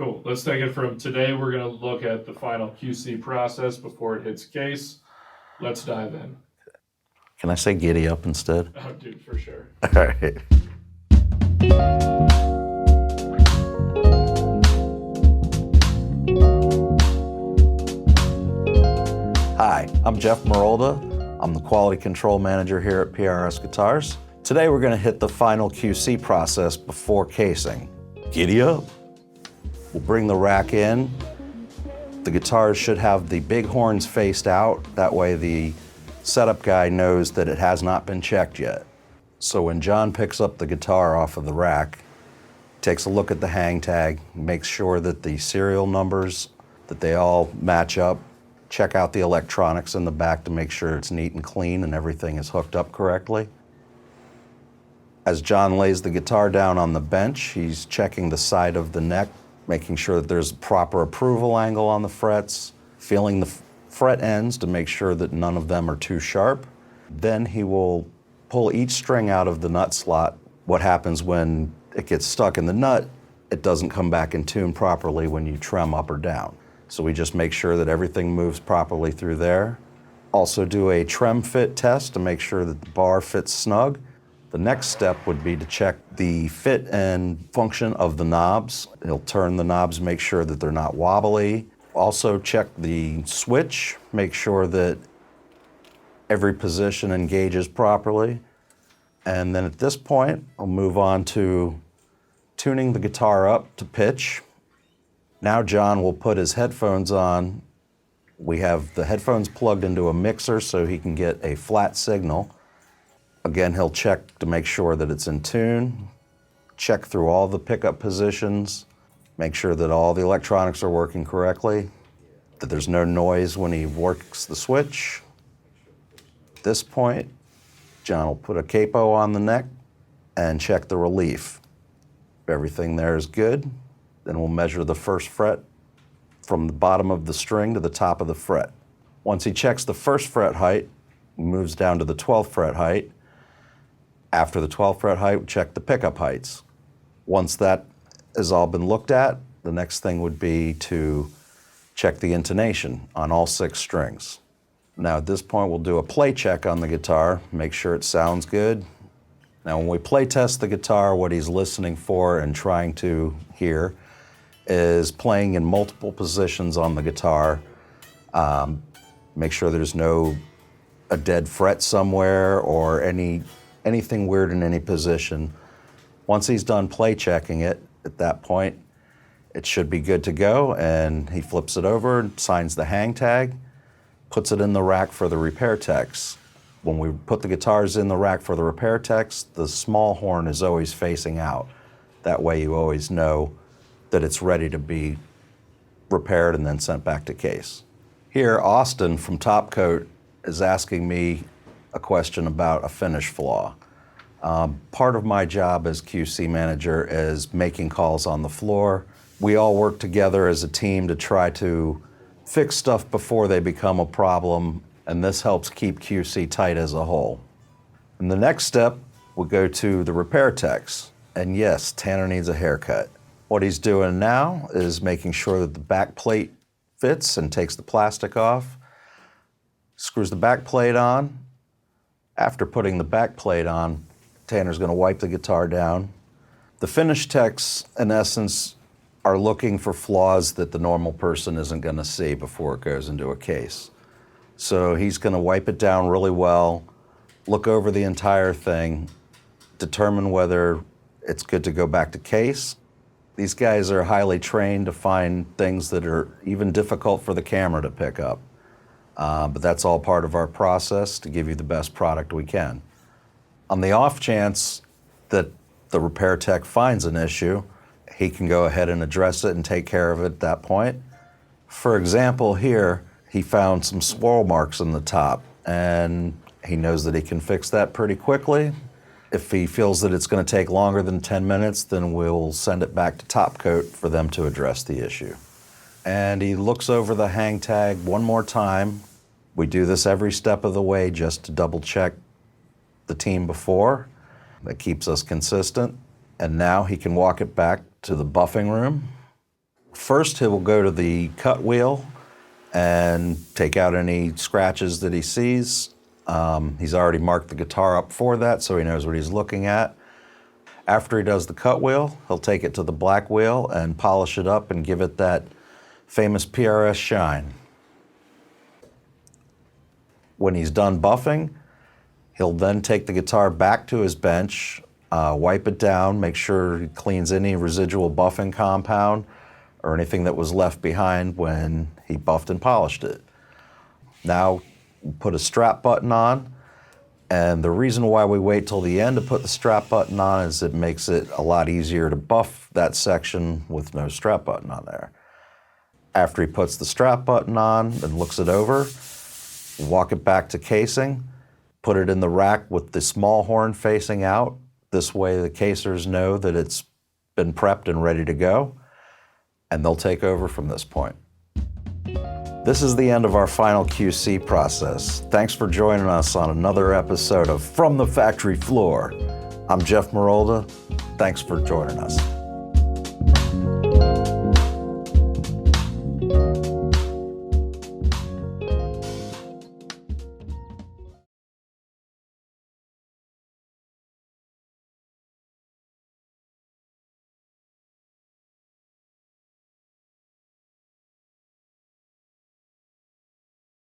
Cool. Let's take it from today. We're going to look at the final QC process before it hits case. Let's dive in. Can I say giddy up instead? Oh, dude, for sure. All right. Hi, I'm Jeff Marolda. I'm the Quality Control Manager here at PRS Guitars. Today we're going to hit the final QC process before casing. Giddy up. We'll bring the rack in. The guitars should have the big horns faced out. That way the setup guy knows that it has not been checked yet. So when John picks up the guitar off of the rack, takes a look at the hang tag, makes sure that the serial numbers, that they all match up, check out the electronics in the back to make sure it's neat and clean and everything is hooked up correctly. As John lays the guitar down on the bench, he's checking the side of the neck, making sure that there's a proper approval angle on the frets, feeling the fret ends to make sure that none of them are too sharp. Then he will pull each string out of the nut slot. What happens when it gets stuck in the nut, it doesn't come back in tune properly when you trem up or down. So we just make sure that everything moves properly through there. Also do a trem fit test to make sure that the bar fits snug. The next step would be to check the fit and function of the knobs. He'll turn the knobs, make sure that they're not wobbly. Also check the switch, make sure that every position engages properly. And then at this point, I'll move on to tuning the guitar up to pitch. Now John will put his headphones on. We have the headphones plugged into a mixer so he can get a flat signal. Again, he'll check to make sure that it's in tune, check through all the pickup positions, make sure that all the electronics are working correctly, that there's no noise when he works the switch. At this point, John will put a capo on the neck and check the relief. If everything there is good, then we'll measure the first fret from the bottom of the string to the top of the fret. Once he checks the first fret height, he moves down to the 12th fret height. After the 12th fret height, we check the pickup heights. Once that has all been looked at, the next thing would be to check the intonation on all 6 strings. Now at this point, we'll do a play check on the guitar, make sure it sounds good. Now when we play test the guitar, what he's listening for and trying to hear is playing in multiple positions on the guitar. Make sure there's a dead fret somewhere or anything weird in any position. Once he's done play checking it, at that point, it should be good to go, and he flips it over, signs the hang tag, puts it in the rack for the repair techs. When we put the guitars in the rack for the repair techs, the small horn is always facing out. That way you always know that it's ready to be repaired and then sent back to case. Here, Austin from Top Coat is asking me a question about a finish flaw. Part of my job as QC manager is making calls on the floor. We all work together as a team to try to fix stuff before they become a problem, and this helps keep QC tight as a whole. And the next step, we'll go to the repair techs. And yes, Tanner needs a haircut. What he's doing now is making sure that the back plate fits and takes the plastic off, screws the back plate on. After putting the back plate on, Tanner's going to wipe the guitar down. The finish techs, in essence, are looking for flaws that the normal person isn't going to see before it goes into a case. So he's going to wipe it down really well, look over the entire thing, determine whether it's good to go back to case. These guys are highly trained to find things that are even difficult for the camera to pick up. But that's all part of our process to give you the best product we can. On the off chance that the repair tech finds an issue, he can go ahead and address it and take care of it at that point. For example, here, he found some swirl marks in the top, and he knows that he can fix that pretty quickly. If he feels that it's going to take longer than 10 minutes, then we'll send it back to Top Coat for them to address the issue. And he looks over the hang tag one more time. We do this every step of the way just to double check the team before. That keeps us consistent. And now he can walk it back to the buffing room. First, he will go to the cut wheel and take out any scratches that he sees. He's already marked the guitar up for that, so he knows what he's looking at. After he does the cut wheel, he'll take it to the black wheel and polish it up and give it that famous PRS shine. When he's done buffing, he'll then take the guitar back to his bench, wipe it down, make sure he cleans any residual buffing compound or anything that was left behind when he buffed and polished it. Now, put a strap button on, and the reason why we wait till the end to put the strap button on is it makes it a lot easier to buff that section with no strap button on there. After he puts the strap button on and looks it over, walk it back to casing, put it in the rack with the small horn facing out. This way the casers know that it's been prepped and ready to go, and they'll take over from this point. This is the end of our final QC process. Thanks for joining us on another episode of From the Factory Floor. I'm Jeff Marolda. Thanks for joining us.